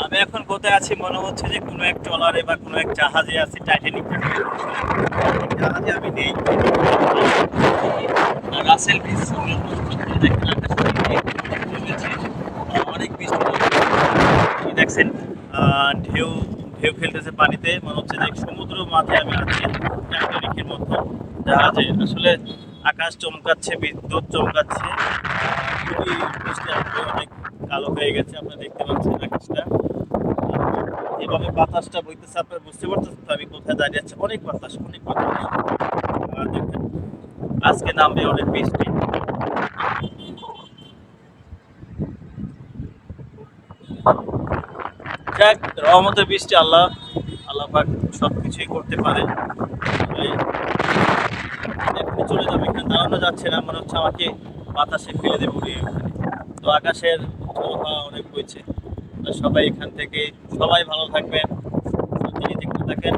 আমি এখন কোথায় আছি মনে হচ্ছে যে কোনো এক ট্রলারে বা কোনো এক জাহাজে আছি, টাইটানিক জাহাজে আমি নেই। রাসেল বিচ দেখেন আকাশে অনেক বৃষ্টি দেখছেন, ঢেউ ঢেউ খেলতেছে পানিতে, মনে হচ্ছে যে সমুদ্র মাঝে আমি আছি টাইটানিকের মতো জাহাজে। আসলে আকাশ চমকাচ্ছে, বিদ্যুৎ চমকাচ্ছে, খুবই বৃষ্টি আসলে অনেক কালো হয়ে গেছে, আপনারা দেখতে পাচ্ছেন আকাশটা। যেভাবে বাতাসটা বইতেছে আপনারা বুঝতে পারতেছেন তো আমি কোথায় দাঁড়িয়ে আছি। অনেক বাতাস, অনেক বাতাস। দেখেন আজকে নামবে অনেক বৃষ্টি। যাক, রহমতের বৃষ্টি, আল্লাহ আল্লাহ পাক সবকিছুই করতে পারে। আসলে এখনই চলে যাবে, এখানে দাঁড়ানো যাচ্ছে না, মনে হচ্ছে আমাকে বাতাসে ফেলে দেবে উড়িয়ে ওখানে। তো আকাশের হাওয়া অনেক বইছে। সবাই এখান থেকে, সবাই ভালো থাকবেন, যেখানে থাকেন